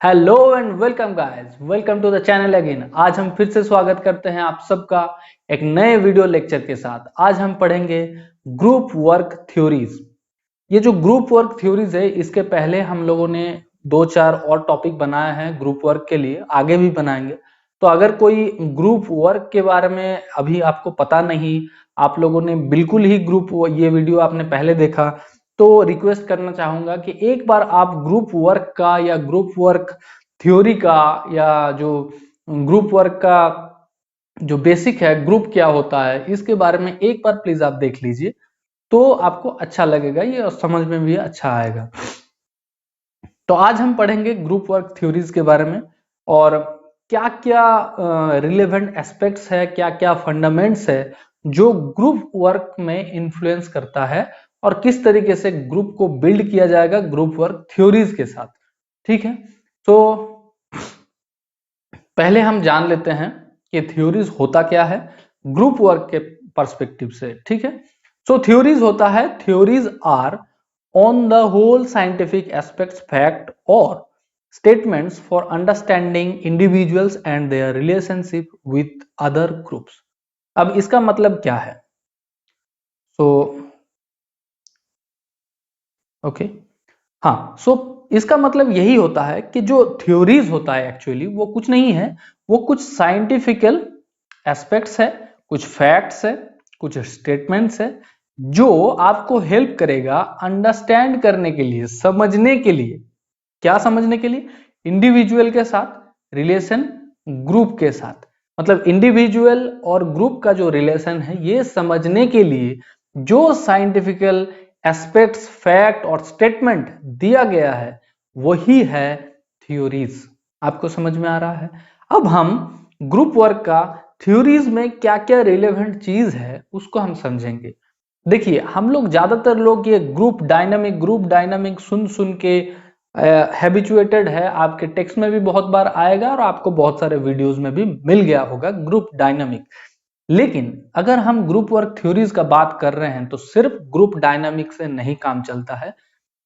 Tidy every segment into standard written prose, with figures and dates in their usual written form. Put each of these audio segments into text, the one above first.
Hello and welcome guys, welcome to the channel again. आज हम फिर से स्वागत करते हैं आप सबका एक नए वीडियो लेक्चर के साथ। आज हम पढ़ेंगे ग्रुप वर्क थ्योरीज। ये जो ग्रुप वर्क थ्योरीज है, इसके पहले हम लोगों ने 2-4 और टॉपिक बनाए हैं ग्रुप वर्क के लिए, आगे भी बनाएंगे। तो अगर कोई ग्रुप वर्क के बारे में अभी आपको पता नहीं, आप लोगों ने बिल्कुल ही ये वीडियो आपने पहले देखा, तो रिक्वेस्ट करना चाहूंगा कि एक बार आप ग्रुप वर्क का या ग्रुप वर्क थ्योरी का या जो ग्रुप वर्क का जो बेसिक है, ग्रुप क्या होता है, इसके बारे में एक बार प्लीज आप देख लीजिए, तो आपको अच्छा लगेगा ये और समझ में भी अच्छा आएगा। तो आज हम पढ़ेंगे ग्रुप वर्क थ्योरीज के बारे में और क्या क्या रिलेवेंट एस्पेक्ट्स है, क्या क्या फंडामेंट्स है जो ग्रुप वर्क में इन्फ्लुएंस करता है और किस तरीके से ग्रुप को बिल्ड किया जाएगा ग्रुप वर्क थ्योरीज के साथ। ठीक है, तो पहले हम जान लेते हैं कि थ्योरीज होता क्या है ग्रुप वर्क के पर्सपेक्टिव से। ठीक है, सो थ्योरीज होता है, theories are on the whole scientific aspects, fact और statements for understanding individuals and their relationship with other groups। अब इसका मतलब क्या है? सो ओके, हाँ, सो इसका मतलब यही होता है कि जो थ्योरीज होता है एक्चुअली वो कुछ नहीं है, वो कुछ साइंटिफिकल एस्पेक्ट्स है, कुछ फैक्ट्स है, कुछ स्टेटमेंट्स है जो आपको हेल्प करेगा अंडरस्टैंड करने के लिए, समझने के लिए। क्या समझने के लिए? इंडिविजुअल के साथ रिलेशन, ग्रुप के साथ। मतलब इंडिविजुअल और ग्रुप का जो रिलेशन है, ये समझने के लिए जो साइंटिफिकल एस्पेक्ट्स, फैक्ट और स्टेटमेंट दिया गया है वही है थ्योरीज। आपको समझ में आ रहा है? अब हम ग्रुप वर्क का थ्योरीज में क्या क्या रिलेवेंट चीज है उसको हम समझेंगे। देखिए, हम लोग ज्यादातर लोग ये ग्रुप डायनामिक सुन सुन के हैबिचुएटेड है, आपके टेक्स्ट में भी बहुत बार आएगा और आपको बहुत सारे वीडियोस में भी मिल गया होगा ग्रुप डायनामिक। लेकिन अगर हम ग्रुप वर्क थ्योरीज का बात कर रहे हैं तो सिर्फ ग्रुप डायनामिक से नहीं काम चलता है,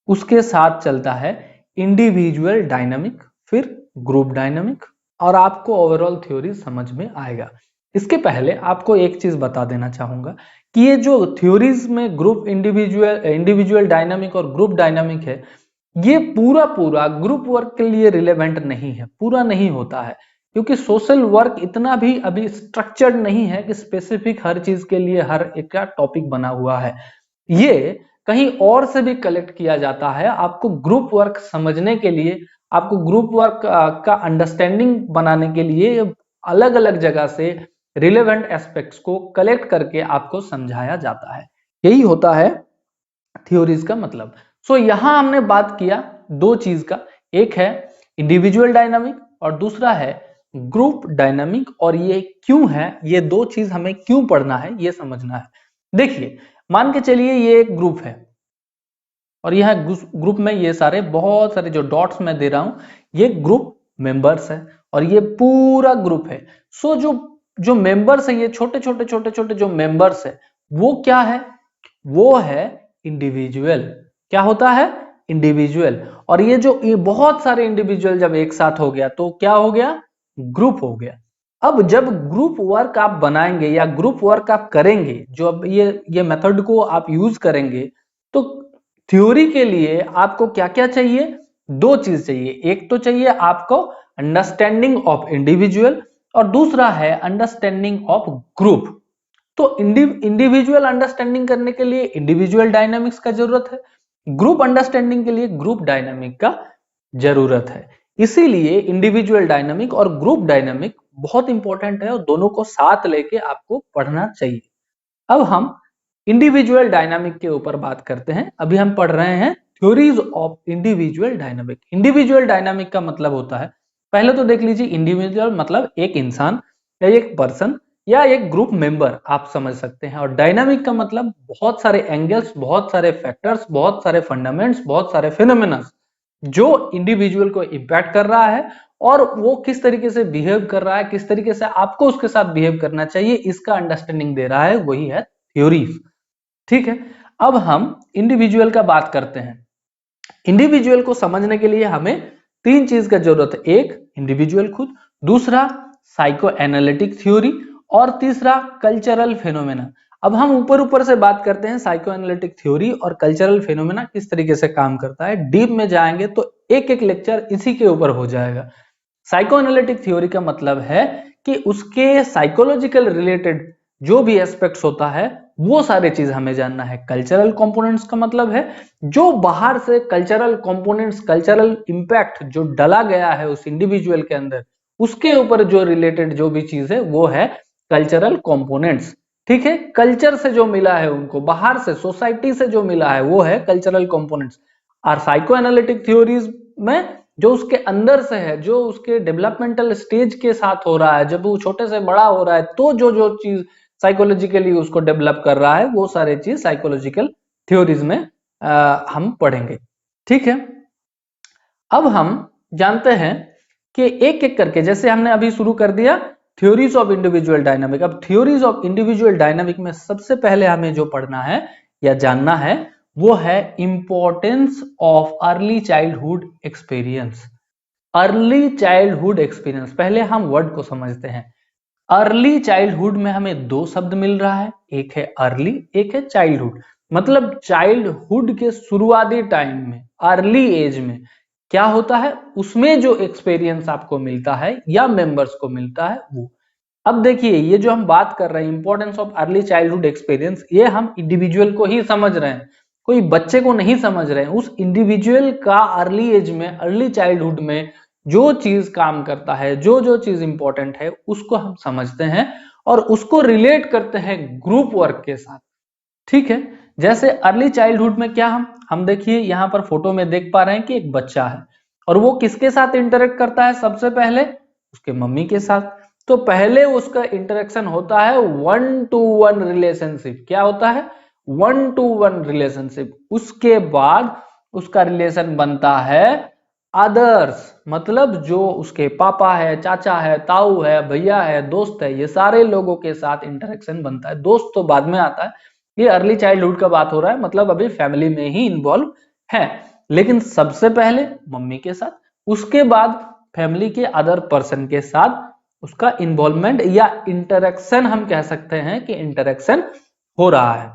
उसके साथ चलता है इंडिविजुअल डायनामिक, फिर ग्रुप डायनामिक, और आपको ओवरऑल थ्योरी समझ में आएगा। इसके पहले आपको एक चीज बता देना चाहूंगा कि ये जो थ्योरीज में ग्रुप इंडिविजुअल डायनामिक और ग्रुप डायनामिक है, ये पूरा ग्रुप वर्क के लिए रिलेवेंट नहीं है, पूरा नहीं होता है, क्योंकि सोशल वर्क इतना भी अभी स्ट्रक्चर्ड नहीं है कि स्पेसिफिक हर चीज के लिए हर एक का टॉपिक बना हुआ है। ये कहीं और से भी कलेक्ट किया जाता है। आपको ग्रुप वर्क समझने के लिए, आपको ग्रुप वर्क का अंडरस्टैंडिंग बनाने के लिए अलग अलग जगह से रिलेवेंट एस्पेक्ट्स को कलेक्ट करके आपको समझाया जाता है। यही होता है थ्योरीज का मतलब। सो यहां हमने बात किया दो चीज का, एक है इंडिविजुअल डायनामिक और दूसरा है ग्रुप डायनामिक। और ये क्यों है, ये दो चीज हमें क्यों पढ़ना है, ये समझना है। देखिए, मान के चलिए ये एक ग्रुप है और यह ग्रुप में ये सारे बहुत सारे जो डॉट्स मैं दे रहा हूं, ये ग्रुप मेंबर्स है और ये पूरा ग्रुप है। सो जो जो मेंबर्स है, ये छोटे छोटे जो मेंबर्स है, वो क्या है? वो है इंडिविजुअल। क्या होता है? इंडिविजुअल। और ये बहुत सारे इंडिविजुअल जब एक साथ हो गया तो क्या हो गया? ग्रुप हो गया। अब जब ग्रुप वर्क आप बनाएंगे या ग्रुप वर्क आप करेंगे, जो अब ये मेथड को आप यूज करेंगे, तो थ्योरी के लिए आपको क्या क्या चाहिए? दो चीज चाहिए। एक तो चाहिए आपको अंडरस्टैंडिंग ऑफ इंडिविजुअल और दूसरा है अंडरस्टैंडिंग ऑफ ग्रुप। तो इंडिविजुअल अंडरस्टैंडिंग करने के लिए इंडिविजुअल डायनामिक्स का जरूरत है, ग्रुप अंडरस्टैंडिंग के लिए ग्रुप डायनामिक का जरूरत है। इसीलिए इंडिविजुअल डायनामिक और ग्रुप डायनामिक बहुत इंपॉर्टेंट है और दोनों को साथ लेके आपको पढ़ना चाहिए। अब हम इंडिविजुअल डायनामिक के ऊपर बात करते हैं। अभी हम पढ़ रहे हैं theories of individual dynamic. Individual dynamic का मतलब होता है, पहले तो देख लीजिए, इंडिविजुअल मतलब एक इंसान या एक पर्सन या एक ग्रुप मेंबर, आप समझ सकते हैं। और डायनामिक का मतलब बहुत सारे एंगल्स, बहुत सारे फैक्टर्स, बहुत सारे फंडामेंट्स, बहुत सारे फिनोमेना जो इंडिविजुअल को इंपैक्ट कर रहा है और वो किस तरीके से बिहेव कर रहा है, किस तरीके से आपको उसके साथ बिहेव करना चाहिए, इसका अंडरस्टैंडिंग दे रहा है, वही है थ्योरीज। ठीक है, अब हम इंडिविजुअल का बात करते हैं। इंडिविजुअल को समझने के लिए हमें तीन चीज का जरूरत है, एक इंडिविजुअल खुद, दूसरा साइको एनालिटिक थ्योरी और तीसरा कल्चरल फेनोमेना। अब हम ऊपर ऊपर से बात करते हैं साइको एनालिटिक थ्योरी और कल्चरल फेनोमेना किस तरीके से काम करता है। डीप में जाएंगे तो एक एक लेक्चर इसी के ऊपर हो जाएगा। साइको एनालिटिक थ्योरी का मतलब है कि उसके साइकोलॉजिकल रिलेटेड जो भी एस्पेक्ट्स होता है वो सारे चीज हमें जानना है। कल्चरल कंपोनेंट्स का मतलब है जो बाहर से कल्चरल कंपोनेंट्स, कल्चरल इंपैक्ट जो डला गया है उस इंडिविजुअल के अंदर, उसके ऊपर जो रिलेटेड जो भी चीज है वो है कल्चरल कंपोनेंट्स। ठीक है, कल्चर से जो मिला है उनको, बाहर से सोसाइटी से जो मिला है वो है कल्चरल कंपोनेंट्स। और साइको एनालिटिक थ्योरीज में जो उसके अंदर से है, जो उसके डेवलपमेंटल स्टेज के साथ हो रहा है, जब वो छोटे से बड़ा हो रहा है तो जो जो चीज साइकोलॉजिकली उसको डेवलप कर रहा है वो सारे चीज साइकोलॉजिकल थ्योरीज में हम पढ़ेंगे। ठीक है, अब हम जानते हैं कि एक एक करके, जैसे हमने अभी शुरू कर दिया थ्योरीज ऑफ इंडिविजुअल डायनामिक। अब थ्योरीज ऑफ इंडिविजुअल डायनामिक में सबसे पहले हमें जो पढ़ना है या जानना है वो है importance of early childhood experience. Early childhood experience, पहले हम वर्ड को समझते हैं। अर्ली चाइल्डहुड में हमें दो शब्द मिल रहा है, एक है अर्ली, एक है चाइल्डहुड। मतलब चाइल्डहुड के शुरुआती टाइम में, अर्ली एज में क्या होता है, उसमें जो एक्सपीरियंस आपको मिलता है या मेंबर्स को मिलता है वो। अब देखिए, ये जो हम बात कर रहे हैं importance of early childhood experience, ये हम इंडिविजुअल को ही समझ रहे हैं, कोई बच्चे को नहीं समझ रहे हैं। उस इंडिविजुअल का अर्ली एज में, अर्ली चाइल्डहुड में जो चीज काम करता है, जो जो चीज इंपॉर्टेंट है उसको हम समझते हैं और उसको रिलेट करते हैं ग्रुप वर्क के साथ। ठीक है, जैसे अर्ली चाइल्डहुड में क्या हम देखिए यहाँ पर फोटो में देख पा रहे हैं कि एक बच्चा है और वो किसके साथ इंटरेक्ट करता है, सबसे पहले उसके मम्मी के साथ। तो पहले उसका इंटरेक्शन होता है 1-to-1 रिलेशनशिप। क्या होता है, 1-to-1 रिलेशनशिप। उसके बाद उसका रिलेशन बनता है अदर्स, मतलब जो उसके पापा है, चाचा है, ताऊ है, भैया है, दोस्त है, ये सारे लोगों के साथ इंटरेक्शन बनता है। दोस्त तो बाद में आता है, ये अर्ली चाइल्डहुड का बात हो रहा है, मतलब अभी फैमिली में ही इन्वॉल्व है। लेकिन सबसे पहले मम्मी के साथ, उसके बाद फैमिली के अदर पर्सन के साथ उसका इन्वॉल्वमेंट या इंटरेक्शन, हम कह सकते हैं कि इंटरेक्शन हो रहा है।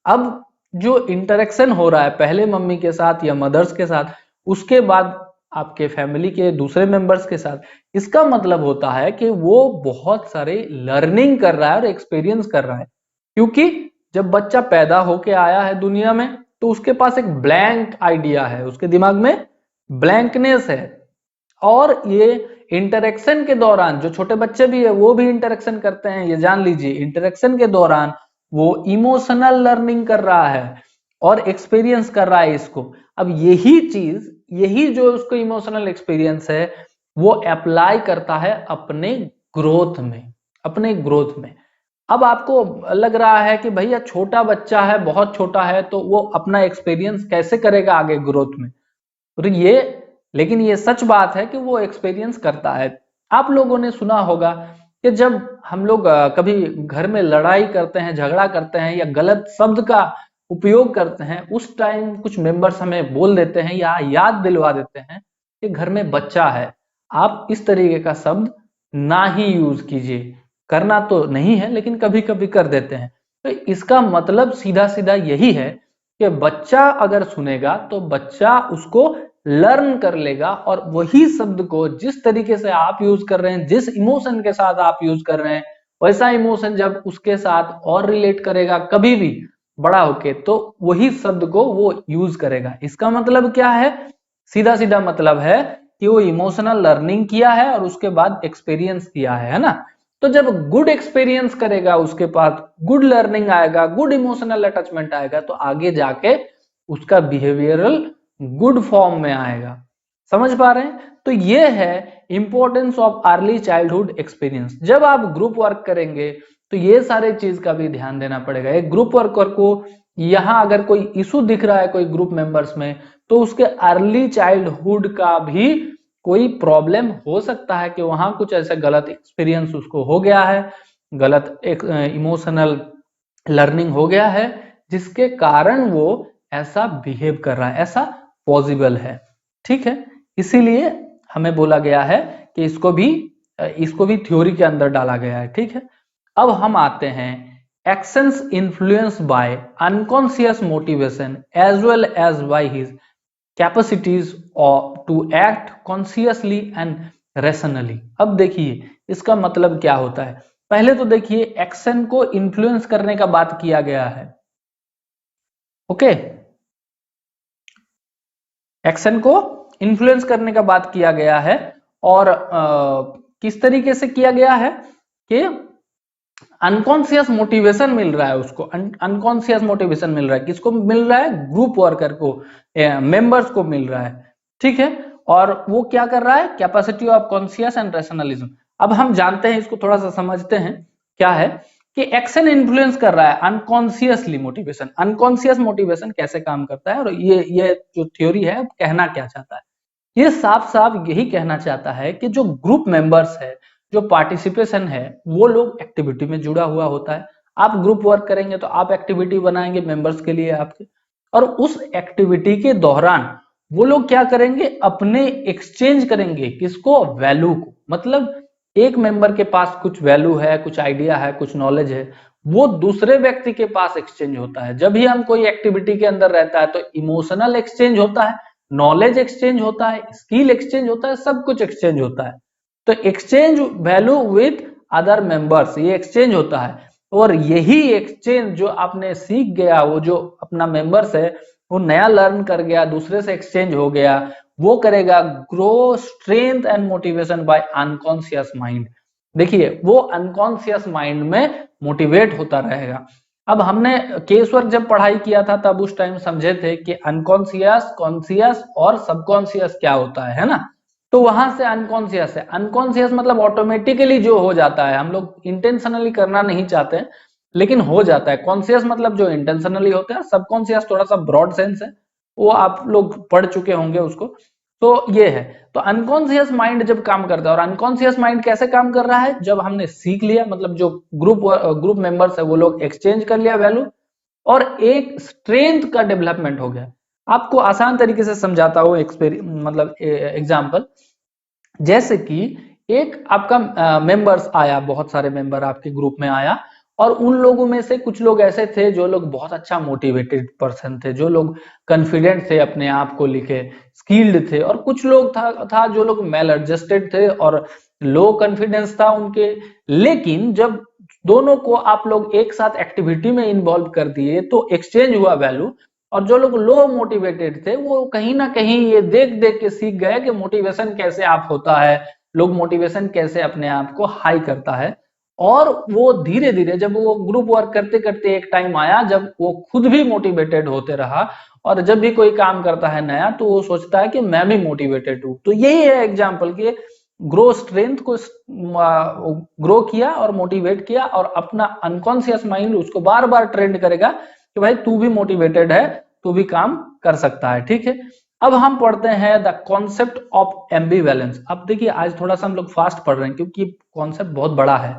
अब जो इंटरेक्शन हो रहा है पहले मम्मी के साथ या मदर्स के साथ, उसके बाद आपके फैमिली के दूसरे मेंबर्स के साथ, इसका मतलब होता है कि वो बहुत सारे लर्निंग कर रहा है और एक्सपीरियंस कर रहा है। क्योंकि जब बच्चा पैदा होके आया है दुनिया में तो उसके पास एक ब्लैंक आइडिया है, उसके दिमाग में ब्लैंकनेस है। और ये इंटरेक्शन के दौरान, जो छोटे बच्चे भी है वो भी इंटरेक्शन करते हैं, ये जान लीजिए, इंटरेक्शन के दौरान वो इमोशनल लर्निंग कर रहा है और एक्सपीरियंस कर रहा है इसको। अब यही चीज, यही जो उसको इमोशनल एक्सपीरियंस है वो अप्लाई करता है अपने ग्रोथ में, अपने ग्रोथ में। अब आपको लग रहा है कि भैया छोटा बच्चा है, बहुत छोटा है, तो वो अपना एक्सपीरियंस कैसे करेगा आगे ग्रोथ में। तो ये, लेकिन ये सच बात है कि वो एक्सपीरियंस करता है। आप लोगों ने सुना होगा कि जब हम लोग कभी घर में लड़ाई करते हैं, झगड़ा करते हैं या गलत शब्द का उपयोग करते हैं, उस टाइम कुछ मेंबर्स हमें बोल देते हैं या याद दिलवा देते हैं कि घर में बच्चा है, आप इस तरीके का शब्द ना ही यूज कीजिए। करना तो नहीं है लेकिन कभी कभी कर देते हैं। तो इसका मतलब सीधा सीधा यही है कि बच्चा अगर सुनेगा तो बच्चा उसको लर्न कर लेगा और वही शब्द को जिस तरीके से आप यूज कर रहे हैं, जिस इमोशन के साथ आप यूज कर रहे हैं, वैसा इमोशन जब उसके साथ और रिलेट करेगा कभी भी बड़ा होके, तो वही शब्द को वो यूज करेगा। इसका मतलब क्या है, सीधा सीधा मतलब है कि वो इमोशनल लर्निंग किया है और उसके बाद एक्सपीरियंस किया है ना। तो जब गुड एक्सपीरियंस करेगा, उसके पास गुड लर्निंग आएगा, गुड इमोशनल अटैचमेंट आएगा, तो आगे जाके उसका बिहेवियरल गुड फॉर्म में आएगा। समझ पा रहे हैं? तो ये है importance of early childhood experience. जब आप ग्रुप वर्क करेंगे तो ये सारे चीज का भी ध्यान देना पड़ेगा। एक ग्रुप वर्कर को यहाँ अगर कोई इशू दिख रहा है कोई ग्रुप मेंबर्स में, तो उसके अर्ली चाइल्डहुड का भी कोई प्रॉब्लम हो सकता है कि वहां कुछ ऐसे गलत एक्सपीरियंस उसको हो गया है, गलत एक इमोशनल लर्निंग हो गया है, जिसके कारण वो ऐसा बिहेव कर रहा है, ऐसा पॉसिबल है। ठीक है, इसीलिए हमें बोला गया है कि इसको भी थ्योरी के अंदर डाला गया है, ठीक है। अब हम आते हैं actions influence by unconscious motivation as well as by his capacities to act consciously and rationally. अब देखिए इसका मतलब क्या होता है। पहले तो देखिए एक्शन को इन्फ्लुएंस करने का बात किया गया है, ओके। एक्शन को इन्फ्लुएंस करने का बात किया गया है और किस तरीके से किया गया है कि अनकॉन्शियस मोटिवेशन मिल रहा है उसको, अनकॉन्शियस मोटिवेशन मिल रहा है, किसको मिल रहा है, ग्रुप वर्कर को, मेंबर्स को मिल रहा है, ठीक है। और वो क्या कर रहा है, capacity of conscious and rationalism. अब हम जानते हैं, इसको थोड़ा सा समझते हैं क्या है कि एक्शन इन्फ्लुएंस कर रहा है अनकॉन्शियसली मोटिवेशन। अनकॉन्शियस मोटिवेशन कैसे काम करता है और ये जो थ्योरी है कहना क्या चाहता है, ये साफ साफ यही कहना चाहता है कि जो ग्रुप मेंबर्स है, जो पार्टिसिपेशन है, वो लोग एक्टिविटी में जुड़ा हुआ होता है। आप ग्रुप वर्क करेंगे तो आप एक्टिविटी बनाएंगे मेंबर्स के लिए आपके, और उस एक्टिविटी के दौरान वो लोग क्या करेंगे, अपने एक्सचेंज करेंगे, किसको, वैल्यू को। मतलब एक मेंबर के पास कुछ वैल्यू है, कुछ आइडिया है, कुछ नॉलेज है, वो दूसरे व्यक्ति के पास एक्सचेंज होता है। जब भी हम कोई एक्टिविटी के अंदर रहता है तो इमोशनल एक्सचेंज होता है, नॉलेज एक्सचेंज होता है, स्किल एक्सचेंज होता है, सब कुछ एक्सचेंज होता है। तो exchange value with other members, ये एक्सचेंज होता है। और यही एक्सचेंज जो आपने सीख गया, वो जो अपना मेंबर्स है वो नया लर्न कर गया, दूसरे से एक्सचेंज हो गया, वो करेगा grow strength and motivation by unconscious mind. देखिए वो अनकॉन्शियस माइंड में मोटिवेट होता रहेगा। अब हमने केस वर्क जब पढ़ाई किया था तब उस टाइम समझे थे कि अनकॉन्शियस, कॉन्शियस और सबकॉन्शियस क्या होता है ना। तो वहां से अनकॉन्शियस है, अनकॉन्शियस मतलब ऑटोमेटिकली जो हो जाता है, हम लोग इंटेंशनली करना नहीं चाहते लेकिन हो जाता है। कॉन्शियस मतलब जो इंटेंशनली होता है, सबकॉन्शियस थोड़ा सा ब्रॉड सेंस है, वो आप लोग पढ़ चुके होंगे उसको। तो ये है, तो अनकॉन्शियस माइंड जब काम करता है, और अनकॉन्शियस माइंड कैसे काम कर रहा है, जब हमने सीख लिया, मतलब जो ग्रुप मेंबर्स है वो लोग एक्सचेंज कर लिया वैल्यू, और एक स्ट्रेंथ का डेवलपमेंट हो गया। आपको आसान तरीके से समझाता हूँ, मतलब एग्जाम्पल। जैसे कि एक आपका मेंबर्स आया, बहुत सारे मेंबर आपके ग्रुप में आया, और उन लोगों में से कुछ लोग ऐसे थे जो लोग बहुत अच्छा मोटिवेटेड पर्सन थे, जो लोग कॉन्फिडेंट थे अपने आप को लेके, स्किल्ड थे, और कुछ लोग था जो लोग मेल एडजस्टेड थे और लो कॉन्फिडेंस था उनके। लेकिन जब दोनों को आप लोग एक साथ एक्टिविटी में इन्वॉल्व कर दिए तो एक्सचेंज हुआ वैल्यू, और जो लोग लो मोटिवेटेड थे वो कहीं ना कहीं ये देख देख के सीख गए कि मोटिवेशन कैसे आप होता है, लोग मोटिवेशन कैसे अपने आप को हाई करता है। और वो धीरे धीरे जब वो ग्रुप वर्क करते करते एक टाइम आया जब वो खुद भी मोटिवेटेड होते रहा, और जब भी कोई काम करता है नया तो वो सोचता है कि मैं भी मोटिवेटेड हूँ। तो यही है एग्जाम्पल कि ग्रो स्ट्रेंथ को ग्रो किया और मोटिवेट किया, और अपना अनकॉन्शियस माइंड उसको बार बार ट्रेंड करेगा कि भाई तू भी मोटिवेटेड है, तू भी काम कर सकता है, ठीक है। अब हम पढ़ते हैं द कॉन्सेप्ट ऑफ एम्बिवैलेंस। अब देखिए आज थोड़ा सा हम लोग फास्ट पढ़ रहे हैं क्योंकि कॉन्सेप्ट बहुत बड़ा है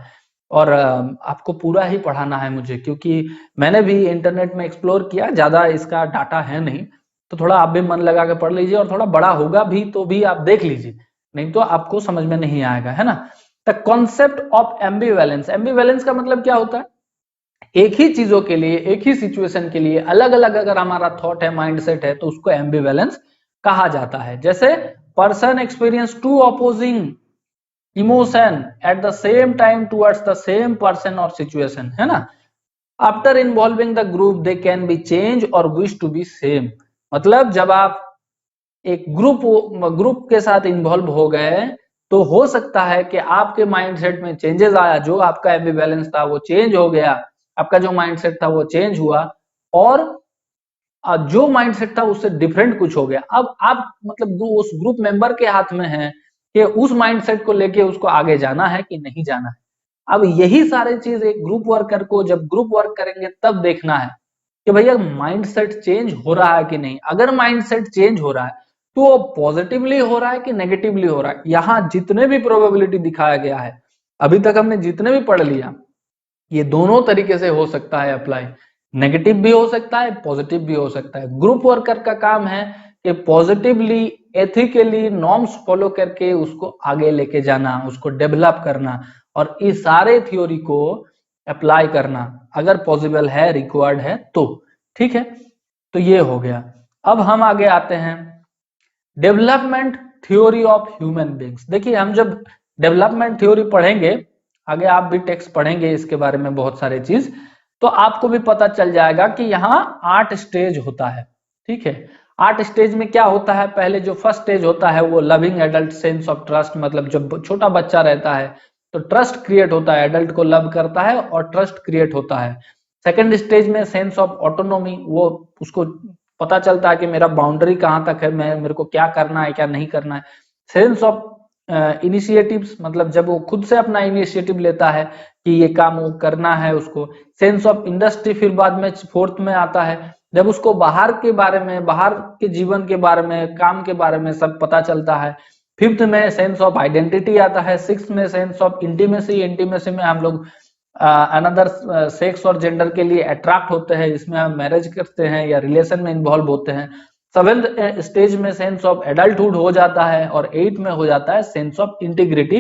और आपको पूरा ही पढ़ाना है मुझे, क्योंकि मैंने भी इंटरनेट में एक्सप्लोर किया, ज्यादा इसका डाटा है नहीं, तो थोड़ा आप भी मन लगा के पढ़ लीजिए, और थोड़ा बड़ा होगा भी तो भी आप देख लीजिए, नहीं तो आपको समझ में नहीं आएगा, है ना। द कॉन्सेप्ट ऑफ एम्बिवैलेंस, एम्बिवैलेंस का मतलब क्या होता है, एक ही चीजों के लिए, एक ही सिचुएशन के लिए अलग अलग अगर हमारा थॉट है, माइंडसेट है, तो उसको एम्बिवैलेंस कहा जाता है। जैसे person experience to opposing emotion at the same time towards the same person और सिचुएशन, है ना। After involving the group they can be change और विश टू बी सेम। मतलब जब आप एक ग्रुप के साथ इन्वॉल्व हो गए तो हो सकता है कि आपके माइंडसेट में चेंजेस आया, जो आपका एम्बिवैलेंस था वो चेंज हो गया, आपका जो माइंडसेट था वो चेंज हुआ, और जो माइंडसेट था उससे डिफरेंट कुछ हो गया। अब आप मतलब उस ग्रुप मेंबर के हाथ में है कि उस माइंडसेट को लेके उसको आगे जाना है कि नहीं जाना है। अब यही सारी चीज एक ग्रुप वर्कर को जब ग्रुप वर्क करेंगे तब देखना है कि भैया माइंडसेट चेंज हो रहा है कि नहीं। अगर माइंडसेट चेंज हो रहा है तो वो पॉजिटिवली हो रहा है कि नेगेटिवली हो रहा है। यहाँ जितने भी प्रोबेबिलिटी दिखाया गया है, अभी तक हमने जितने भी पढ़ लिया, ये दोनों तरीके से हो सकता है अप्लाई, नेगेटिव भी हो सकता है, पॉजिटिव भी हो सकता है। ग्रुप वर्कर का काम है कि पॉजिटिवली एथिकली नॉर्म्स फॉलो करके उसको आगे लेके जाना, उसको डेवलप करना और इस सारे थ्योरी को अप्लाई करना अगर पॉसिबल है, रिक्वायर्ड है तो। ठीक है, तो ये हो गया। अब हम आगे आते हैं development theory of human beings. देखिए हम जब डेवलपमेंट थ्योरी पढ़ेंगे, आगे आप भी टेक्स्ट पढ़ेंगे इसके बारे में बहुत सारे चीज, तो आपको भी पता चल जाएगा कि यहाँ 8 स्टेज होता है। ठीक है, 8 स्टेज में क्या होता है, पहले जो फर्स्ट स्टेज होता है वो loving adult sense of trust, मतलब जब छोटा बच्चा रहता है तो ट्रस्ट क्रिएट होता है, एडल्ट को लव करता है और ट्रस्ट क्रिएट होता है। सेकेंड स्टेज में सेंस ऑफ ऑटोनोमी, वो उसको पता चलता है कि मेरा बाउंड्री कहाँ तक है, मेरे को क्या करना है क्या नहीं करना है। सेंस ऑफ इनिशिएटिव्स, मतलब जब वो खुद से अपना इनिशिएटिव लेता है कि ये काम वो करना है उसको। सेंस ऑफ इंडस्ट्री फिर बाद में फोर्थ में आता है, जब उसको बाहर के बारे में, बाहर के जीवन के बारे में, काम के बारे में सब पता चलता है। फिफ्थ में सेंस ऑफ आइडेंटिटी आता है। सिक्स में सेंस ऑफ इंटीमेसी, इंटीमेसी में हम लोग अनदर सेक्स और जेंडर के लिए अट्रैक्ट होते हैं, इसमें हम मैरिज करते हैं या रिलेशन में इन्वॉल्व होते हैं। सेवेंथ स्टेज में सेंस ऑफ एडल्टहुड हो जाता है और 8 में हो जाता है sense of integrity.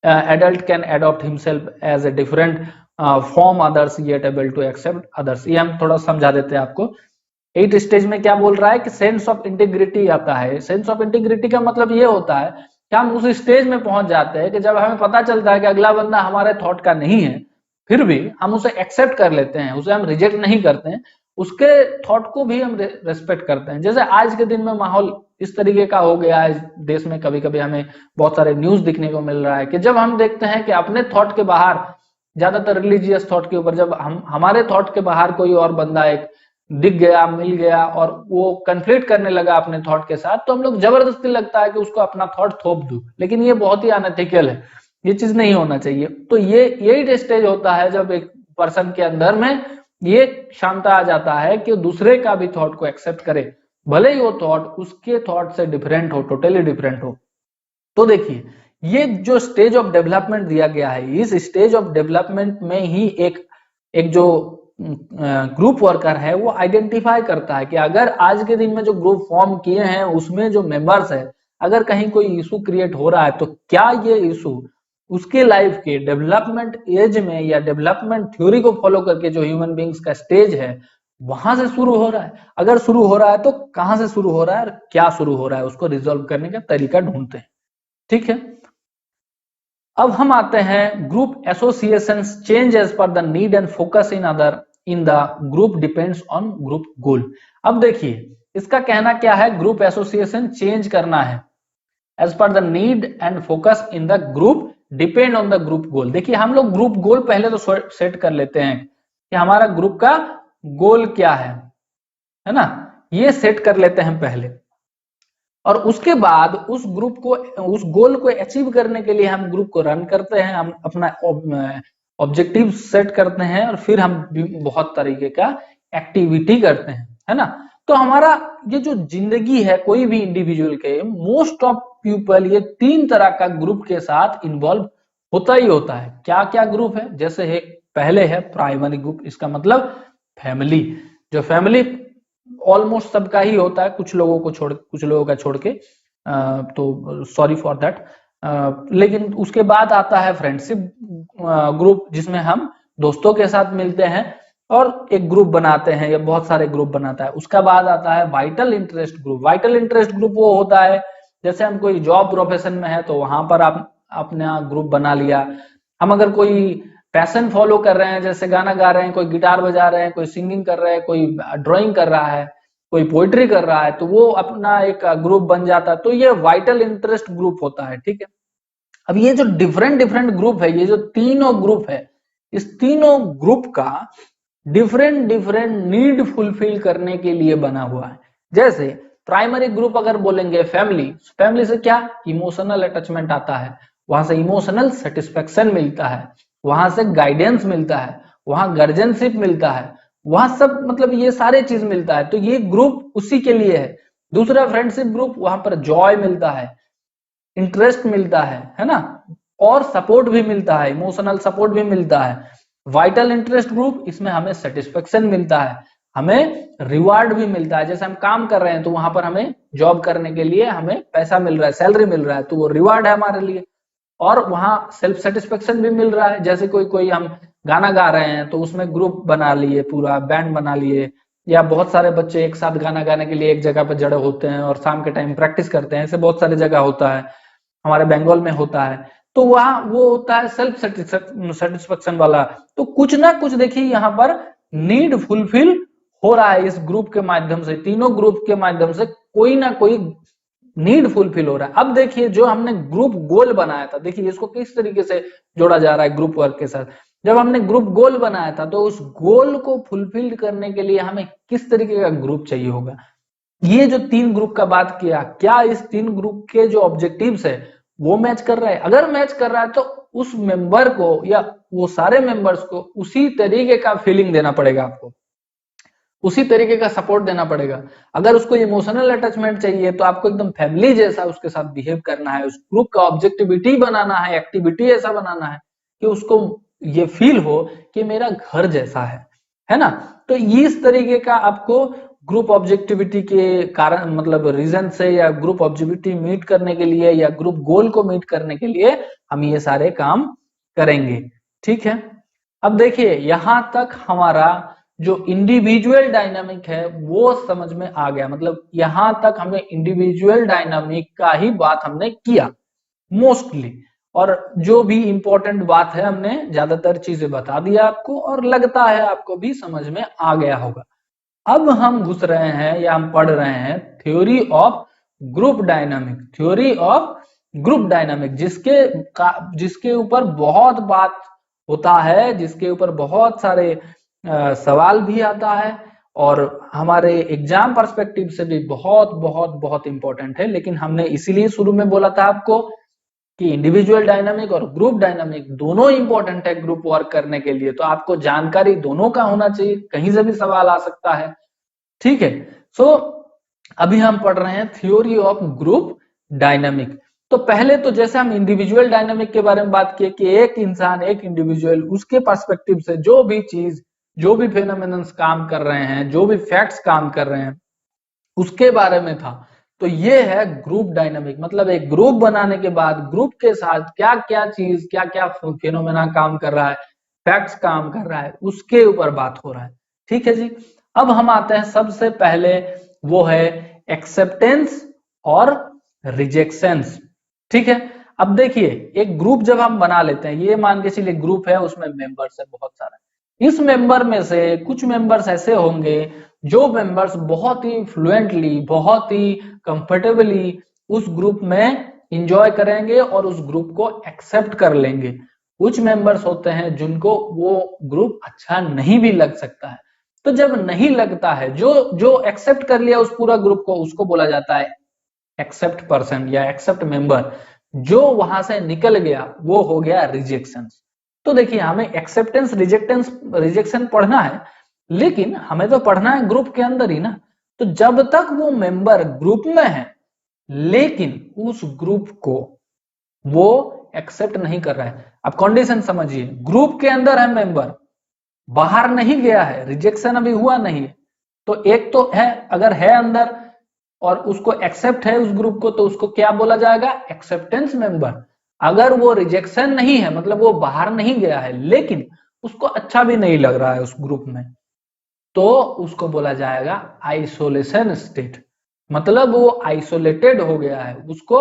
Adult can adopt himself as a different from others yet able to accept others. ये हम थोड़ा समझा देते हैं आपको। 8 स्टेज में क्या बोल रहा है कि सेंस ऑफ इंटीग्रिटी आता है। सेंस ऑफ इंटीग्रिटी का मतलब ये होता है कि हम उस स्टेज में पहुंच जाते हैं कि जब हमें पता चलता है कि अगला बंदा हमारे थॉट का नहीं है, फिर भी हम उसे एक्सेप्ट कर लेते हैं, उसे हम रिजेक्ट नहीं करते हैं, उसके थॉट को भी हम रेस्पेक्ट करते हैं। जैसे आज के दिन में माहौल इस तरीके का हो गया है देश में, कभी कभी हमें बहुत सारे न्यूज दिखने को मिल रहा है कि जब हम देखते हैं कि अपने थॉट के बाहर, ज्यादातर रिलीजियस थॉट के ऊपर, जब हम हमारे थॉट के बाहर कोई और बंदा एक दिख गया, मिल गया और वो कन्फ्लिक्ट करने लगा अपने थॉट के साथ, तो हम लोग जबरदस्ती लगता है कि उसको अपना थॉट थोप दूं, लेकिन ये बहुत ही अनएथिकल है, ये चीज नहीं होना चाहिए। तो ये यही स्टेज होता है जब एक पर्सन के अंदर में ये क्षमता आ जाता है कि दूसरे का भी थॉट को एक्सेप्ट करे, भले ही वो थॉट उसके थॉट से डिफरेंट हो, टोटली डिफरेंट हो। तो देखिए ये जो स्टेज ऑफ डेवलपमेंट दिया गया है, इस स्टेज ऑफ डेवलपमेंट में ही एक जो ग्रुप वर्कर है वो आइडेंटिफाई करता है कि अगर आज के दिन में जो ग्रुप फॉर्म किए हैं उसमें जो मेंबर्स है, अगर कहीं कोई इशू क्रिएट हो रहा है तो क्या ये इशू उसके लाइफ के डेवलपमेंट एज में या डेवलपमेंट थ्योरी को फॉलो करके जो ह्यूमन बींग्स का स्टेज है वहां से शुरू हो रहा है। अगर शुरू हो रहा है तो कहां से शुरू हो रहा है और क्या शुरू हो रहा है, उसको रिजॉल्व करने का तरीका ढूंढते हैं। ठीक है, अब हम आते हैं group association change as per the need and focus in the group depends on group goal. अब देखिए इसका कहना क्या है, ग्रुप एसोसिएशन चेंज करना है as per the need and focus in the group depend on the group goal. देखिए हम लोग ग्रुप गोल पहले तो सेट कर लेते हैं कि हमारा ग्रुप का गोल क्या है ना, ये सेट कर लेते हैं पहले, और उसके बाद उस ग्रुप को, उस गोल को अचीव करने के लिए हम ग्रुप को रन करते हैं, हम अपना ऑब्जेक्टिव सेट करते हैं और फिर हम बहुत तरीके का एक्टिविटी करते हैं, है ना। तो हमारा ये जो जिंदगी है कोई भी इंडिविजुअल के, मोस्ट ऑफ पीपल ये 3 तरह का ग्रुप के साथ इन्वॉल्व होता ही होता है। क्या क्या ग्रुप है, जैसे है पहले है प्राइमरी ग्रुप, इसका मतलब फैमिली। जो फैमिली ऑलमोस्ट सबका ही होता है, कुछ लोगों का छोड़ के, तो सॉरी फॉर दैट। लेकिन उसके बाद आता है फ्रेंडशिप ग्रुप, जिसमें हम दोस्तों के साथ मिलते हैं और एक ग्रुप बनाते हैं या बहुत सारे ग्रुप बनाता है। उसका बाद आता है vital interest group. Vital interest group वो होता है जैसे हम कोई जॉब प्रोफेशन में है तो वहां पर आप अपना ग्रुप बना लिया। हम अगर कोई पैशन फॉलो कर रहे हैं, जैसे गाना गा रहे हैं, कोई गिटार बजा रहे हैं, कोई सिंगिंग कर रहे हैं, कोई ड्राइंग कर रहा है, कोई पोइट्री कर रहा है, तो वो अपना एक ग्रुप बन जाता है। तो ये वाइटल इंटरेस्ट ग्रुप होता है। ठीक है, अब ये जो डिफरेंट डिफरेंट ग्रुप है, ये जो तीनों ग्रुप है, इस तीनों ग्रुप का डिफरेंट डिफरेंट नीड फुलफिल करने के लिए बना हुआ है। जैसे प्राइमरी ग्रुप अगर बोलेंगे फैमिली, फैमिली से क्या इमोशनल अटैचमेंट आता है, वहां से इमोशनल सेटिस्फेक्शन मिलता है, वहां से गाइडेंस मिलता है, वहां गार्जियनशिप मिलता है, वहां सब मतलब ये सारे चीज मिलता है। तो ये ग्रुप उसी के लिए है। दूसरा फ्रेंडशिप ग्रुप, वहां पर जॉय मिलता है, इंटरेस्ट मिलता है ना, और सपोर्ट भी मिलता है, इमोशनल सपोर्ट भी मिलता है। वाइटल इंटरेस्ट ग्रुप, इसमें हमें सेटिस्फेक्शन मिलता है, हमें रिवार्ड भी मिलता है। जैसे हम काम कर रहे हैं तो वहां पर हमें जॉब करने के लिए हमें पैसा मिल रहा है, सैलरी मिल रहा है, तो वो रिवार्ड है हमारे लिए। और वहां सेल्फ सेटिस्फेक्शन भी मिल रहा है। जैसे कोई कोई हम गाना गा रहे हैं तो उसमें ग्रुप बना लिए, पूरा बैंड बना लिए, या बहुत सारे बच्चे एक साथ गाना गाने के लिए एक जगह पर जड़े होते हैं और शाम के टाइम प्रैक्टिस करते हैं। ऐसे बहुत सारी जगह होता है, हमारे बंगाल में होता है। तो वहां वो होता है सेल्फ सेटिस्फेक्शन वाला। तो कुछ ना कुछ देखिए यहाँ पर नीड फुलफिल हो रहा है इस ग्रुप के माध्यम से, तीनों ग्रुप के माध्यम से कोई ना कोई नीड फुलफिल हो रहा है। अब देखिए जो हमने ग्रुप गोल बनाया था, देखिए इसको किस तरीके से जोड़ा जा रहा है ग्रुप वर्क के साथ। जब हमने ग्रुप गोल बनाया था तो उस गोल को फुलफिल करने के लिए हमें किस तरीके का ग्रुप चाहिए होगा। ये जो 3 ग्रुप का बात किया, क्या इस 3 ग्रुप के जो ऑब्जेक्टिव्स है वो मैच कर रहा है? अगर मैच कर रहा है तो उस मेंबर को या वो सारे मेंबर्स को उसी तरीके का फीलिंग देना पड़ेगा, आपको उसी तरीके का सपोर्ट देना पड़ेगा। अगर उसको इमोशनल अटैचमेंट चाहिए तो आपको एकदम फैमिली जैसा उसके साथ बिहेव करना है। उस ग्रुप का ऑब्जेक्टिविटी बनाना है, एक्टिविटी ऐसा बनाना है कि उसको ये फील हो कि मेरा घर जैसा है ना। तो इस तरीके का आपको ग्रुप ऑब्जेक्टिविटी के कारण, मतलब रीजन से, या ग्रुप ऑब्जेक्टिविटी मीट करने के लिए या ग्रुप गोल को मीट करने के लिए हम ये सारे काम करेंगे। ठीक है, अब देखिए यहां तक हमारा जो इंडिविजुअल डायनामिक है वो समझ में आ गया। मतलब यहां तक हमने इंडिविजुअल डायनामिक का ही बात हमने किया मोस्टली, और जो भी इंपॉर्टेंट बात है हमने ज्यादातर चीजें बता दिया आपको, और लगता है आपको भी समझ में आ गया होगा। अब हम घुस रहे हैं या हम पढ़ रहे हैं theory of group dynamic. Theory of group dynamic जिसके ऊपर बहुत बात होता है, जिसके ऊपर बहुत सारे सवाल भी आता है, और हमारे एग्जाम पर्सपेक्टिव से भी बहुत बहुत बहुत इंपॉर्टेंट है। लेकिन हमने इसीलिए शुरू में बोला था आपको कि इंडिविजुअल डायनामिक और ग्रुप डायनामिक दोनों इंपॉर्टेंट है ग्रुप वर्क करने के लिए। तो आपको जानकारी दोनों का होना चाहिए, कहीं से भी सवाल आ सकता है। ठीक है, सो अभी हम पढ़ रहे हैं थ्योरी ऑफ ग्रुप डायनामिक। तो पहले तो जैसे हम इंडिविजुअल डायनामिक के बारे में बात किए कि एक इंसान, एक इंडिविजुअल, उसके पर्सपेक्टिव से जो भी चीज, जो भी फेनोमेनन्स काम कर रहे हैं, जो भी फैक्ट्स काम कर रहे हैं, उसके बारे में था। तो ये है ग्रुप डायनामिक। मतलब एक ग्रुप बनाने के बाद ग्रुप के साथ क्या क्या चीज, क्या क्या फेनोमेना काम कर रहा है, फैक्ट्स काम कर रहा है, उसके ऊपर बात हो रहा है। ठीक है जी, अब हम आते हैं सबसे पहले, वो है एक्सेप्टेंस और रिजेक्शंस। ठीक है, अब देखिए एक ग्रुप जब हम बना लेते हैं, ये मान के चलिए ग्रुप है, उसमें मेंबर्स है बहुत सारे। इस मेंबर में से कुछ मेंबर्स ऐसे होंगे जो मेंबर्स बहुत ही फ्लुएंटली, बहुत ही कंफर्टेबली उस ग्रुप में इंजॉय करेंगे और उस ग्रुप को एक्सेप्ट कर लेंगे। कुछ मेंबर्स होते हैं जिनको वो ग्रुप अच्छा नहीं भी लग सकता है। तो जब नहीं लगता है, जो जो एक्सेप्ट कर लिया उस पूरा ग्रुप को, उसको बोला जाता है एक्सेप्ट पर्सन या एक्सेप्ट मेंबर। जो वहां से निकल गया वो हो गया रिजेक्शन। तो देखिए हमें एक्सेप्टेंस, रिजेक्शन पढ़ना है, लेकिन हमें तो पढ़ना है ग्रुप के अंदर ही ना। तो जब तक वो मेंबर ग्रुप में है लेकिन उस ग्रुप को वो एक्सेप्ट नहीं कर रहा है, अब कंडीशन समझिए, ग्रुप के अंदर है मेंबर, बाहर नहीं गया है, रिजेक्शन अभी हुआ नहीं है। तो एक तो है, अगर है अंदर और उसको एक्सेप्ट है उस ग्रुप को, तो उसको क्या बोला जाएगा, एक्सेप्टेंस मेंबर। अगर वो रिजेक्शन नहीं है, मतलब वो बाहर नहीं गया है लेकिन उसको अच्छा भी नहीं लग रहा है उस ग्रुप में, तो उसको बोला जाएगा आइसोलेशन स्टेट। मतलब वो आइसोलेटेड हो गया है, उसको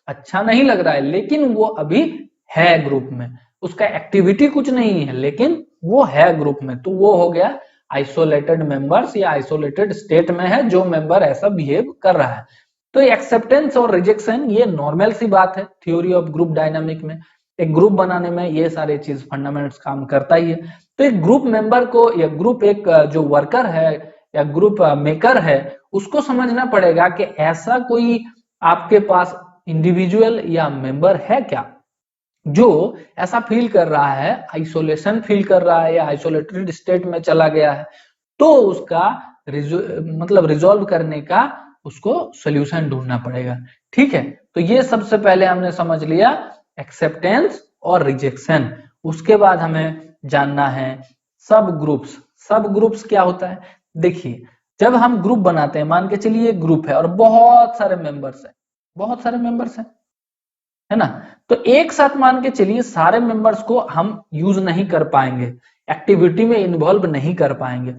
अच्छा नहीं लग रहा है लेकिन वो अभी है ग्रुप में, उसका एक्टिविटी कुछ नहीं है लेकिन वो है ग्रुप में, तो वो हो गया आइसोलेटेड मेंबर्स या आइसोलेटेड स्टेट में है जो मेंबर ऐसा बिहेव कर रहा है। तो एक्सेप्टेंस और रिजेक्शन ये नॉर्मल सी बात है थ्योरी ऑफ ग्रुप डायनामिक में। एक ग्रुप बनाने में ये सारे चीज फंडामेंट्स काम करता ही है। तो एक ग्रुप मेंबर को या ग्रुप, एक जो वर्कर है या ग्रुप मेकर है, उसको समझना पड़ेगा कि ऐसा कोई आपके पास इंडिविजुअल या मेंबर है क्या जो ऐसा फील कर रहा है, आइसोलेशन फील कर रहा है या आइसोलेटेड स्टेट में चला गया है। तो उसका मतलब रिजॉल्व करने का उसको सोल्यूशन ढूंढना पड़ेगा। ठीक है, तो ये सबसे पहले हमने समझ लिया एक्सेप्टेंस और रिजेक्शन। उसके बाद हमें जानना है सब ग्रुप्स। सब ग्रुप्स क्या होता है? देखिए, जब हम ग्रुप बनाते हैं, मान के चलिए एक ग्रुप है और बहुत सारे मेंबर्स हैं, बहुत सारे मेंबर्स हैं, है ना। तो एक साथ मान के चलिए सारे मेंबर्स को हम यूज नहीं कर पाएंगे, एक्टिविटी में इन्वॉल्व नहीं कर पाएंगे।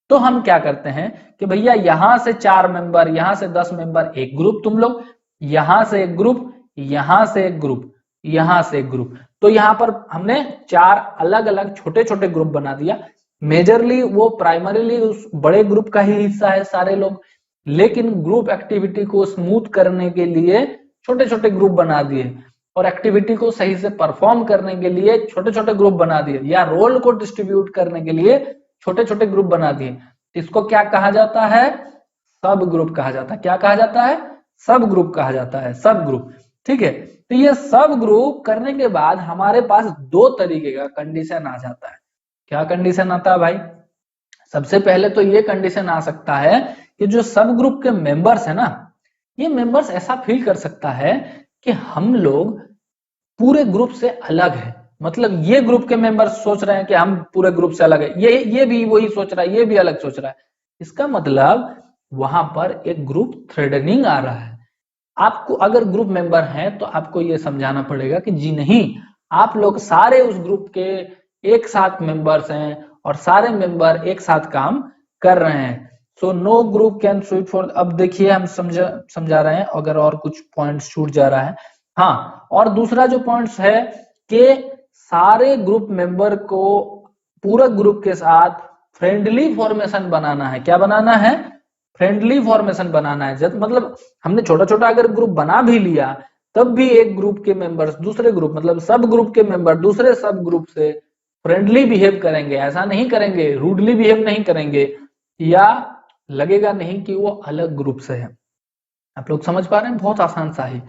तो हम क्या करते हैं कि भैया यहां से 4 मेंबर, यहां से 10 मेंबर, एक ग्रुप तुम लोग, यहां से एक ग्रुप, यहां से एक ग्रुप, यहां से एक ग्रुप। तो यहां पर हमने 4 अलग अलग छोटे छोटे ग्रुप बना दिया। मेजरली वो प्राइमरीली उस बड़े ग्रुप का ही हिस्सा है सारे लोग, लेकिन ग्रुप एक्टिविटी को स्मूथ करने के लिए छोटे छोटे ग्रुप बना दिए, और एक्टिविटी को सही से परफॉर्म करने के लिए छोटे छोटे ग्रुप बना दिए, या रोल को डिस्ट्रीब्यूट करने के लिए छोटे छोटे ग्रुप बना दिए। इसको क्या कहा जाता है? सब ग्रुप कहा जाता है। क्या कहा जाता है? सब ग्रुप कहा जाता है, सब ग्रुप। ठीक है, तो ये सब ग्रुप करने के बाद हमारे पास 2 तरीके का कंडीशन आ जाता है। क्या कंडीशन आता है भाई? सबसे पहले तो ये कंडीशन आ सकता है कि जो सब ग्रुप के मेंबर्स है ना, ये मेंबर्स ऐसा फील कर सकता है कि हम लोग पूरे ग्रुप से अलग है। मतलब ये ग्रुप के मेंबर्स सोच रहे हैं कि हम पूरे ग्रुप से अलग है, ये भी वही सोच रहा है, ये भी अलग सोच रहा है। इसका मतलब वहां पर एक ग्रुप थ्रेडनिंग आ रहा है। आपको अगर ग्रुप मेंबर हैं तो आपको ये समझाना पड़ेगा कि जी नहीं, आप लोग सारे उस ग्रुप के एक साथ मेंबर्स हैं और सारे मेंबर एक साथ काम कर रहे हैं। So no group can sweet for. अब देखिए हम समझा रहे हैं, अगर और कुछ पॉइंट्स छूट जा रहा है। हाँ, और दूसरा जो पॉइंट्स है कि सारे ग्रुप मेंबर को पूरा ग्रुप के साथ फ्रेंडली फॉर्मेशन बनाना है। क्या बनाना है? फ्रेंडली फॉर्मेशन बनाना है। जब मतलब हमने छोटा छोटा अगर ग्रुप बना भी लिया, तब भी एक ग्रुप के मेंबर्स दूसरे ग्रुप, मतलब सब ग्रुप के मेंबर दूसरे सब ग्रुप से फ्रेंडली बिहेव करेंगे, ऐसा नहीं करेंगे, रूडली बिहेव नहीं करेंगे, या लगेगा नहीं कि वो अलग ग्रुप से है। आप लोग समझ पा रहे हैं? बहुत आसान सा है।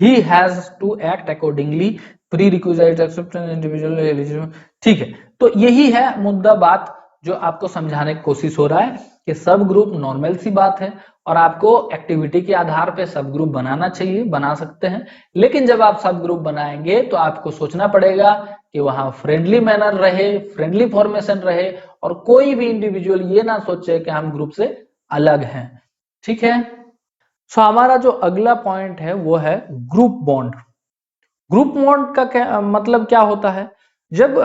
He has to act accordingly, prerequisite acceptance individual eligible। ठीक है, तो यही है मुद्दा, बात जो आपको समझाने की कोशिश हो रहा है कि सब ग्रुप नॉर्मल सी बात है, और आपको एक्टिविटी के आधार पे सब ग्रुप बनाना चाहिए, बना सकते हैं। लेकिन जब आप सब ग्रुप बनाएंगे तो आपको सोचना पड़ेगा कि वहां फ्रेंडली मैनर रहे, फ्रेंडली फॉर्मेशन रहे, और कोई भी इंडिविजुअल ये ना सोचे कि हम ग्रुप से अलग हैं। ठीक है, सो हमारा जो अगला पॉइंट है वो है ग्रुप बॉन्ड। ग्रुप बॉन्ड का क्या मतलब क्या होता है? जब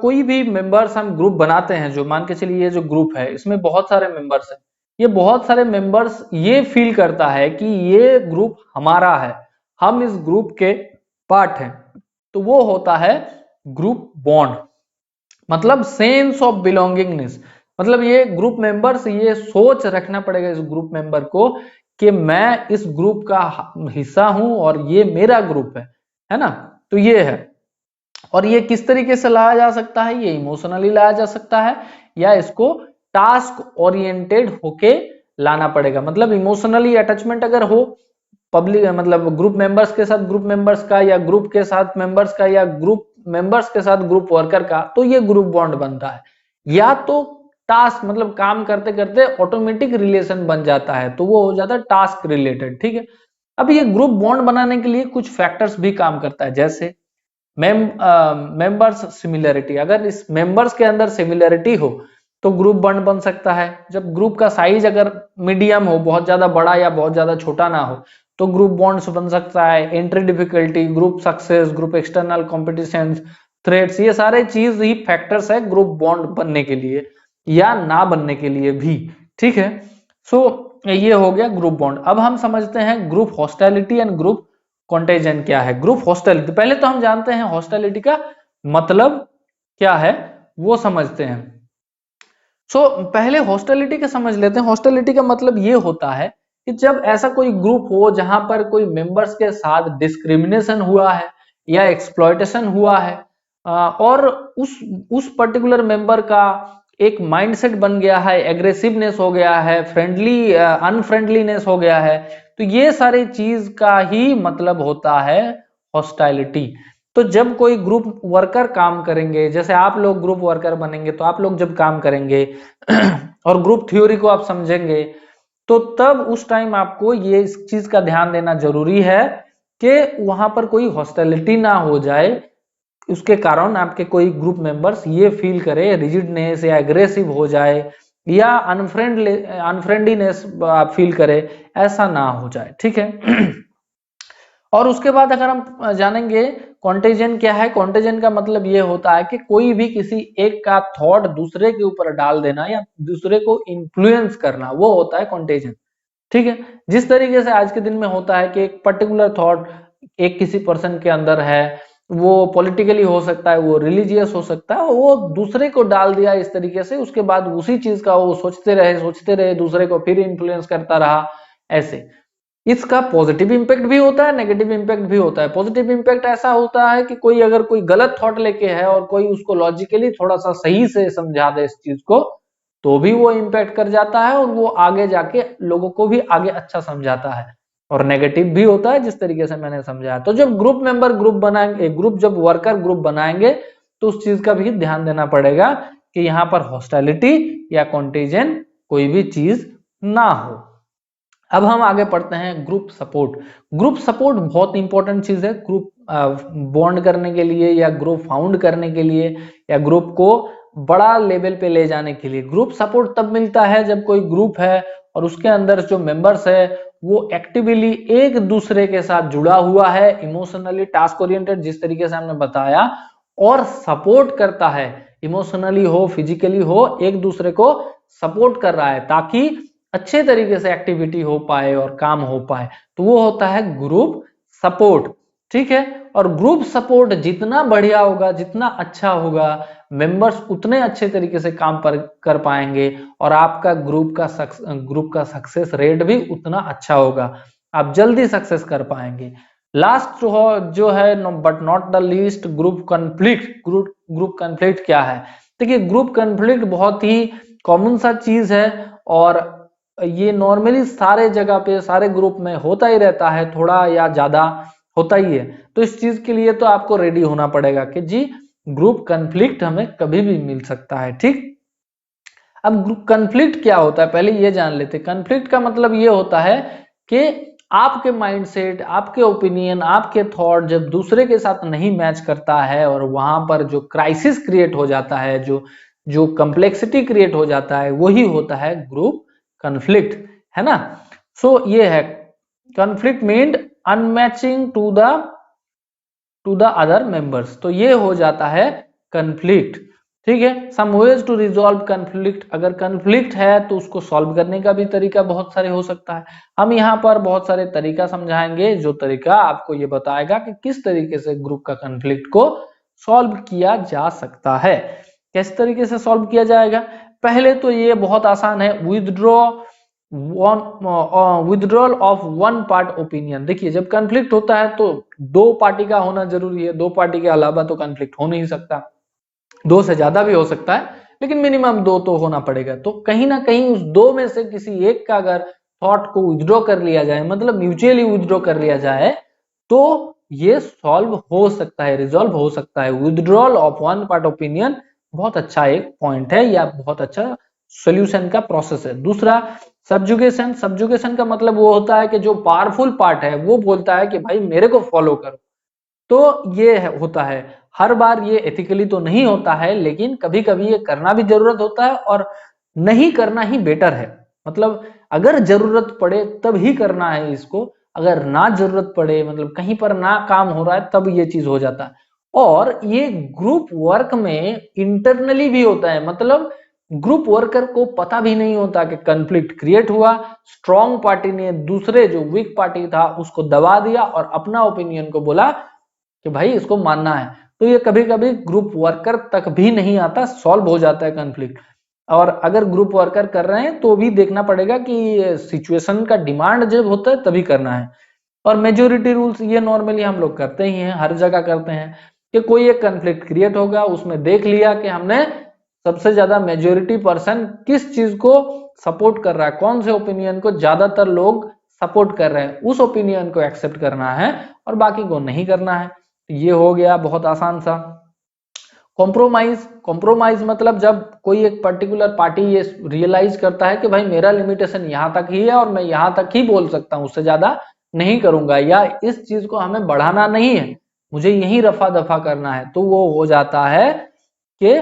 कोई भी मेंबर्स हम ग्रुप बनाते हैं, जो मान के चलिए ये जो ग्रुप है इसमें बहुत सारे मेंबर्स हैं, ये बहुत सारे मेंबर्स ये फील करता है कि ये ग्रुप हमारा है, हम इस ग्रुप के पार्ट हैं, तो वो होता है ग्रुप बॉन्ड। मतलब सेंस ऑफ बिलोंगिंगनेस, मतलब ये ग्रुप मेंबर्स ये सोच रखना पड़ेगा इस ग्रुप मेंबर को कि मैं इस ग्रुप का हिस्सा हूं और ये मेरा ग्रुप है ना। तो ये है, और ये किस तरीके से लाया जा सकता है? ये इमोशनली लाया जा सकता है, या इसको टास्क ओरिएंटेड होके लाना पड़ेगा। मतलब इमोशनली अटैचमेंट अगर हो पब्लिक, मतलब ग्रुप मेंबर्स के साथ ग्रुप मेंबर्स का, या ग्रुप के साथ मेंबर्स का, या ग्रुप मेंबर्स के साथ ग्रुप वर्कर का, तो ये ग्रुप बॉन्ड बनता है। या तो टास्क, मतलब काम करते करते ऑटोमेटिक रिलेशन बन जाता है, तो वो हो जाता है टास्क रिलेटेड। ठीक है, अब ये ग्रुप बॉन्ड बनाने के लिए कुछ फैक्टर्स भी काम करता है, जैसे मेंबर्स सिमिलरिटी। अगर इस मेंबर्स के अंदर सिमिलरिटी हो तो ग्रुप बॉन्ड बन सकता है। जब ग्रुप का साइज अगर मीडियम हो, बहुत ज्यादा बड़ा या बहुत ज्यादा छोटा ना हो, तो ग्रुप बॉन्ड्स बन सकता है। Entry difficulty, group success, group external competition, threats, ये सारे चीज ही फैक्टर्स है ग्रुप बॉन्ड बनने के लिए या ना बनने के लिए भी। ठीक है, सो ये हो गया ग्रुप बॉन्ड। अब हम समझते हैं ग्रुप हॉस्टिलिटी एंड ग्रुप कॉन्टेजन क्या है। ग्रुप हॉस्टिलिटी, पहले तो हम जानते हैं हॉस्टिलिटी का मतलब क्या है, वो समझते हैं। पहले हॉस्टिलिटी का समझ लेते हैं। हॉस्टिलिटी का मतलब ये होता है कि जब ऐसा कोई ग्रुप हो जहां पर कोई मेंबर्स के साथ डिस्क्रिमिनेशन हुआ है या एक्सप्लॉयटेशन हुआ है, और उस पर्टिकुलर मेंबर का एक माइंडसेट बन गया है, एग्रेसिवनेस हो गया है, फ्रेंडली अनफ्रेंडलीनेस हो गया है, तो ये सारी चीज का ही मतलब होता है हॉस्टाइलिटी। तो जब कोई ग्रुप वर्कर काम करेंगे, जैसे आप लोग ग्रुप वर्कर बनेंगे, तो आप लोग जब काम करेंगे और ग्रुप थ्योरी को आप समझेंगे, तो तब उस टाइम आपको ये इस चीज का ध्यान देना जरूरी है कि वहां पर कोई हॉस्टिलिटी ना हो जाए, उसके कारण आपके कोई ग्रुप मेंबर्स ये फील करे रिजिडनेस या एग्रेसिव हो जाए, या अनफ्रेंडलीनेस आप फील करे, ऐसा ना हो जाए, ठीक है। और उसके बाद अगर हम जानेंगे कॉन्टेजन क्या है। कॉन्टेजन का मतलब ये होता है कि कोई भी किसी एक का थॉट दूसरे के ऊपर डाल देना या दूसरे को इन्फ्लुएंस करना, वो होता है कॉन्टेजन, ठीक है। जिस तरीके से आज के दिन में होता है कि एक पर्टिकुलर थॉट एक किसी पर्सन के अंदर है, वो पॉलिटिकली हो सकता है, वो रिलीजियस हो सकता है, वो दूसरे को डाल दिया इस तरीके से, उसके बाद उसी चीज का वो सोचते रहे, दूसरे को फिर इन्फ्लुएंस करता रहा, ऐसे। इसका पॉजिटिव इंपैक्ट भी होता है, नेगेटिव इंपैक्ट भी होता है। पॉजिटिव इंपैक्ट ऐसा होता है कि कोई अगर कोई गलत थॉट लेके है और कोई उसको लॉजिकली थोड़ा सा सही से समझा दे इस चीज को, तो भी वो इंपैक्ट कर जाता है और वो आगे जाके लोगों को भी आगे अच्छा समझाता है। और नेगेटिव भी होता है जिस तरीके से मैंने समझाया। तो जब ग्रुप मेंबर ग्रुप बनाएंगे, जब वर्कर ग्रुप बनाएंगे, तो उस चीज का भी ध्यान देना पड़ेगा कि यहाँ पर हॉस्टाइलिटी या कॉन्टेजन कोई भी चीज ना हो। अब हम आगे पढ़ते हैं ग्रुप सपोर्ट। ग्रुप सपोर्ट बहुत इंपॉर्टेंट चीज है ग्रुप बॉन्ड करने के लिए, या ग्रुप फाउंड करने के लिए, या ग्रुप को बड़ा लेवल पे ले जाने के लिए। ग्रुप सपोर्ट तब मिलता है जब कोई ग्रुप है और उसके अंदर जो मेंबर्स है वो एक्टिवली एक दूसरे के साथ जुड़ा हुआ है, इमोशनली टास्क ओरिएंटेड जिस तरीके से हमने बताया, और सपोर्ट करता है, इमोशनली हो फिजिकली हो, एक दूसरे को सपोर्ट कर रहा है ताकि अच्छे तरीके से एक्टिविटी हो पाए और काम हो पाए, तो वो होता है ग्रुप सपोर्ट, ठीक है। और ग्रुप सपोर्ट जितना बढ़िया होगा, जितना अच्छा होगा, मेंबर्स उतने अच्छे तरीके से काम कर पाएंगे और आपका ग्रुप का सक्सेस रेट भी उतना अच्छा होगा, आप जल्दी सक्सेस कर पाएंगे। लास्ट जो है but not the least, group conflict. Group conflict क्या है? देखिए, ग्रुप कॉन्फ्लिक्ट बहुत ही कॉमन सा चीज है और ये नॉर्मली सारे जगह पे सारे ग्रुप में होता ही रहता है, थोड़ा या ज्यादा होता ही है। तो इस चीज के लिए तो आपको रेडी होना पड़ेगा कि जी ग्रुप कॉन्फ्लिक्ट हमें कभी भी मिल सकता है, ठीक। अब ग्रुप कॉन्फ्लिक्ट क्या होता है पहले ये जान लेते हैं। कॉन्फ्लिक्ट का मतलब ये होता है कि आपके माइंडसेट, आपके ओपिनियन, आपके थॉट जब दूसरे के साथ नहीं मैच करता है और वहां पर जो क्राइसिस क्रिएट हो जाता है, जो जो कम्प्लेक्सिटी क्रिएट हो जाता है, वही होता है ग्रुप कॉन्फ्लिक्ट, है ना। सो ये है conflict meant unmatching to the other members, तो ये हो जाता है कॉन्फ्लिक्ट, ठीक है। Some ways to resolve conflict, अगर कॉन्फ्लिक्ट है तो उसको सॉल्व करने का भी तरीका बहुत सारे हो सकता है। हम यहाँ पर बहुत सारे तरीका समझाएंगे, जो तरीका आपको ये बताएगा कि किस तरीके से ग्रुप का कॉन्फ्लिक्ट को सॉल्व किया जा सकता है। किस तरीके से सॉल्व किया जाएगा? पहले तो ये बहुत आसान है, withdrawal of one part opinion. देखिए, जब कॉन्फ्लिक्ट होता है तो दो पार्टी का होना जरूरी है, दो पार्टी के अलावा तो कॉन्फ्लिक्ट हो नहीं सकता, दो से ज्यादा भी हो सकता है लेकिन मिनिमम दो तो होना पड़ेगा। तो कहीं ना कहीं उस दो में से किसी एक का अगर थॉट को विथड्रॉ कर लिया जाए, मतलब म्यूचुअली विथड्रॉ कर लिया जाए, तो ये सॉल्व हो सकता है, रिजॉल्व हो सकता है। Withdrawal of one part opinion बहुत अच्छा एक पॉइंट है या बहुत अच्छा सोल्यूशन का प्रोसेस है। दूसरा, सब्जुगेशन। सब्जुगेशन का मतलब वो होता है कि जो पावरफुल पार्ट है वो बोलता है कि भाई मेरे को फॉलो करो। तो ये होता है, हर बार ये एथिकली तो नहीं होता है, लेकिन कभी कभी ये करना भी जरूरत होता है और नहीं करना ही बेटर है। मतलब अगर जरूरत पड़े तब ही करना है इसको, अगर ना जरूरत पड़े, मतलब कहीं पर ना काम हो रहा है, तब ये चीज हो जाता है। और ये ग्रुप वर्क में इंटरनली भी होता है, मतलब ग्रुप वर्कर को पता भी नहीं होता कि कॉन्फ्लिक्ट क्रिएट हुआ, स्ट्रॉन्ग पार्टी ने दूसरे जो वीक पार्टी था उसको दबा दिया और अपना ओपिनियन को बोला कि भाई इसको मानना है। तो ये कभी कभी ग्रुप वर्कर तक भी नहीं आता, सॉल्व हो जाता है कॉन्फ्लिक्ट। और अगर ग्रुप वर्कर कर रहे हैं तो भी देखना पड़ेगा कि सिचुएशन का डिमांड जब होता है तभी करना है। और मेजोरिटी रूल्स ये नॉर्मली हम लोग करते ही हैं, हर जगह करते हैं कि कोई एक कॉन्फ्लिक्ट क्रिएट होगा, उसमें देख लिया कि हमने सबसे ज्यादा मेजोरिटी पर्सन किस चीज को सपोर्ट कर रहा है, कौन से ओपिनियन को ज्यादातर लोग सपोर्ट कर रहे हैं, उस ओपिनियन को एक्सेप्ट करना है और बाकी को नहीं करना है। ये हो गया बहुत आसान सा। कॉम्प्रोमाइज। कॉम्प्रोमाइज मतलब जब कोई एक पर्टिकुलर पार्टी ये रियलाइज करता है कि भाई मेरा लिमिटेशन यहाँ तक ही है और मैं यहाँ तक ही बोल सकता हूँ, उससे ज्यादा नहीं करूंगा, या इस चीज को हमें बढ़ाना नहीं है, मुझे यही रफा दफा करना है, तो वो हो जाता है कि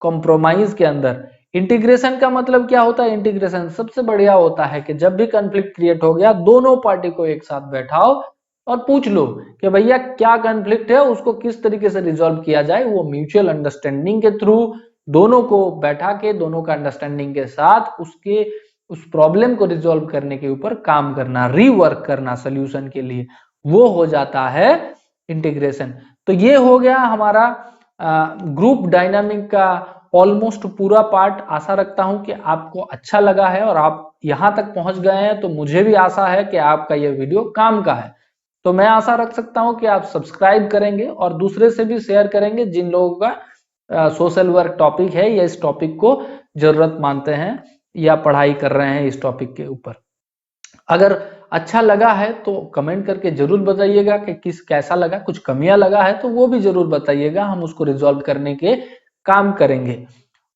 कॉम्प्रोमाइज के अंदर। इंटीग्रेशन का मतलब क्या होता है? इंटीग्रेशन सबसे बढ़िया होता है कि जब भी कॉन्फ्लिक्ट क्रिएट हो गया, दोनों पार्टी को एक साथ बैठाओ और पूछ लो कि भैया क्या कॉन्फ्लिक्ट है, उसको किस तरीके से रिजॉल्व किया जाए। वो म्यूचुअल अंडरस्टैंडिंग के थ्रू दोनों को बैठा के, दोनों का अंडरस्टैंडिंग के साथ उसके उस प्रॉब्लम को रिजॉल्व करने के ऊपर काम करना, रीवर्क करना सोल्यूशन के लिए, वो हो जाता है इंटीग्रेशन। तो ये हो गया हमारा ग्रुप डायनामिक का ऑलमोस्ट पूरा पार्ट। आशा रखता हूं कि आपको अच्छा लगा है और आप यहां तक पहुंच गए हैं, तो मुझे भी आशा है कि आपका यह वीडियो काम का है। तो मैं आशा रख सकता हूं कि आप सब्सक्राइब करेंगे और दूसरे से भी शेयर करेंगे जिन लोगों का सोशल वर्क टॉपिक है या इस टॉपिक को जरूरत मानते हैं या पढ़ाई कर रहे हैं इस टॉपिक के ऊपर। अगर अच्छा लगा है तो कमेंट करके जरूर बताइएगा कि कैसा लगा। कुछ कमियां लगा है तो वो भी जरूर बताइएगा, हम उसको रिजॉल्व करने के काम करेंगे।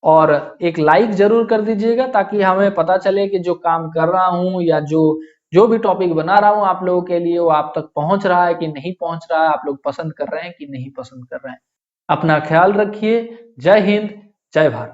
और एक लाइक जरूर कर दीजिएगा ताकि हमें पता चले कि जो काम कर रहा हूं या जो जो भी टॉपिक बना रहा हूं आप लोगों के लिए, वो आप तक पहुंच रहा है कि नहीं पहुंच रहा है, आप लोग पसंद कर रहे हैं कि नहीं पसंद कर रहे हैं। अपना ख्याल रखिए। जय हिंद, जय भारत।